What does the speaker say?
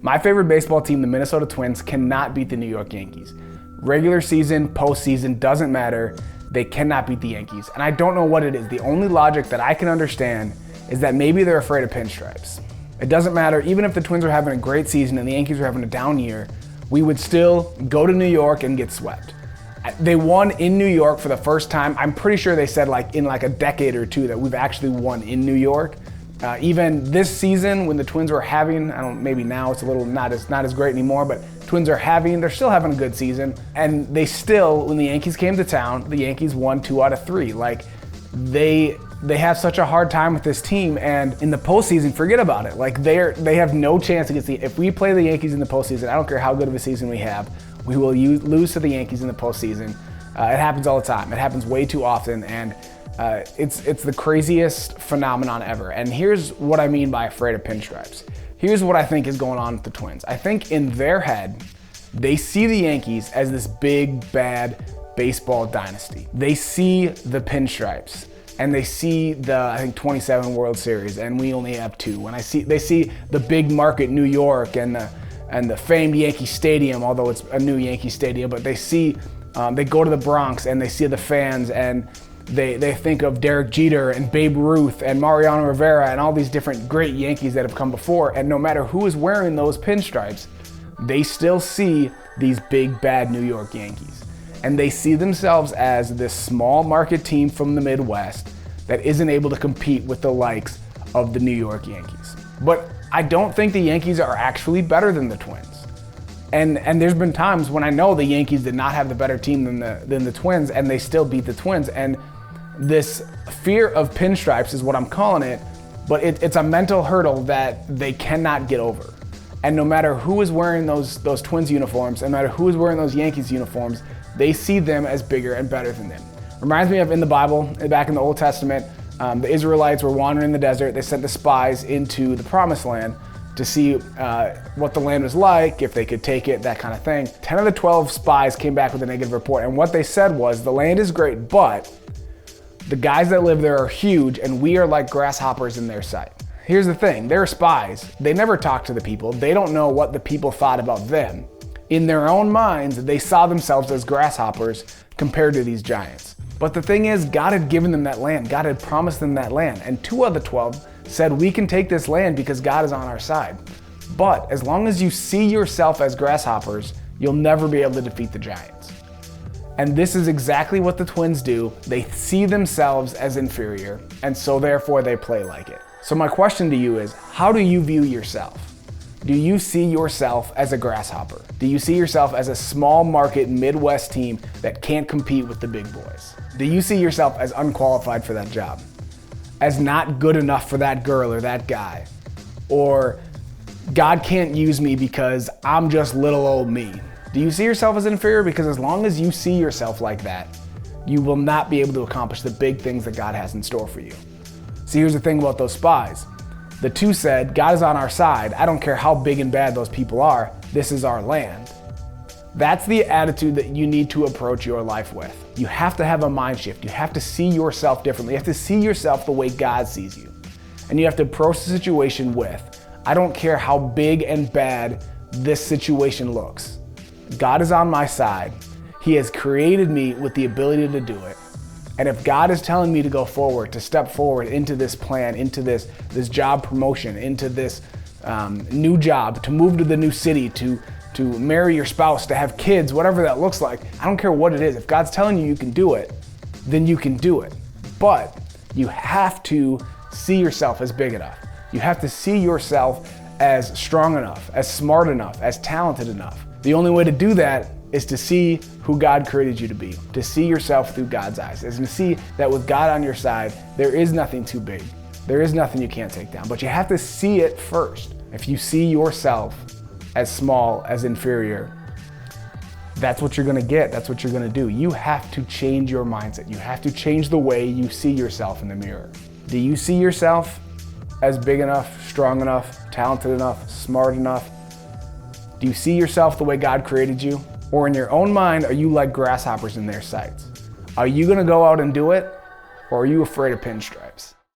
My favorite baseball team, the Minnesota Twins, cannot beat the New York Yankees. Regular season, postseason, doesn't matter. They cannot beat the Yankees. And I don't know what it is. The only logic that I can understand is that maybe they're afraid of pinstripes. It doesn't matter. Even if the Twins are having a great season and the Yankees are having a down year, we would still go to New York and get swept. They won in New York for the first time. I'm pretty sure they said in a decade or two that we've actually won in New York. Even this season when the Twins were having, maybe now it's a little not as great anymore, but they're still having a good season. And they still, when the Yankees came to town, the Yankees won 2 out of 3. They have such a hard time with this team, and in the postseason, forget about it. They have no chance against if we play the Yankees in the postseason, I don't care how good of a season we have, we will lose to the Yankees in the postseason. It happens all the time. It happens way too often, and it's the craziest phenomenon ever. And here's what I mean by afraid of pinstripes. Here's what I think is going on with the Twins. I think in their head, they see the Yankees as this big, bad baseball dynasty. They see the pinstripes. And they see the 27 World Series, and we only have 2. And they see the big market New York and the famed Yankee Stadium, although it's a new Yankee Stadium. But they see, they go to the Bronx and they see the fans, and they think of Derek Jeter and Babe Ruth and Mariano Rivera and all these different great Yankees that have come before. And no matter who is wearing those pinstripes, they still see these big bad New York Yankees. And they see themselves as this small market team from the Midwest that isn't able to compete with the likes of the New York Yankees. But I don't think the Yankees are actually better than the Twins. And there's been times when I know the Yankees did not have the better team than the Twins, and they still beat the Twins. And this fear of pinstripes is what I'm calling it, but it's a mental hurdle that they cannot get over. And no matter who is wearing those Twins uniforms, no matter who is wearing those Yankees uniforms, they see them as bigger and better than them. Reminds me of in the Bible, back in the Old Testament, the Israelites were wandering in the desert. They sent the spies into the Promised Land to see what the land was like, if they could take it, that kind of thing. 10 of the 12 spies came back with a negative report, and what they said was, the land is great, but the guys that live there are huge, and we are like grasshoppers in their sight. Here's the thing, they're spies. They never talk to the people. They don't know what the people thought about them. In their own minds, they saw themselves as grasshoppers compared to these giants. But the thing is, God had given them that land. God had promised them that land. And 2 of the 12 said, we can take this land because God is on our side. But as long as you see yourself as grasshoppers, you'll never be able to defeat the giants. And this is exactly what the Twins do. They see themselves as inferior, and so therefore they play like it. So my question to you is, how do you view yourself? Do you see yourself as a grasshopper? Do you see yourself as a small market Midwest team that can't compete with the big boys? Do you see yourself as unqualified for that job? As not good enough for that girl or that guy? Or God can't use me because I'm just little old me? Do you see yourself as inferior? Because as long as you see yourself like that, you will not be able to accomplish the big things that God has in store for you. See, here's the thing about those spies. The 2 said, God is on our side. I don't care how big and bad those people are. This is our land. That's the attitude that you need to approach your life with. You have to have a mind shift. You have to see yourself differently. You have to see yourself the way God sees you. And you have to approach the situation with, I don't care how big and bad this situation looks. God is on my side. He has created me with the ability to do it. And if God is telling me to go forward, to step forward into this plan, into this job promotion, into this new job, to move to the new city, to marry your spouse, to have kids, whatever that looks like, I don't care what it is. If God's telling you you can do it, then you can do it. But you have to see yourself as big enough. You have to see yourself as strong enough, as smart enough, as talented enough. The only way to do that is to see who God created you to be, to see yourself through God's eyes, is to see that with God on your side, there is nothing too big. There is nothing you can't take down, but you have to see it first. If you see yourself as small, as inferior, that's what you're gonna get, that's what you're gonna do. You have to change your mindset. You have to change the way you see yourself in the mirror. Do you see yourself as big enough, strong enough, talented enough, smart enough? Do you see yourself the way God created you? Or in your own mind, are you like grasshoppers in their sights? Are you gonna go out and do it? Or are you afraid of pinstripes?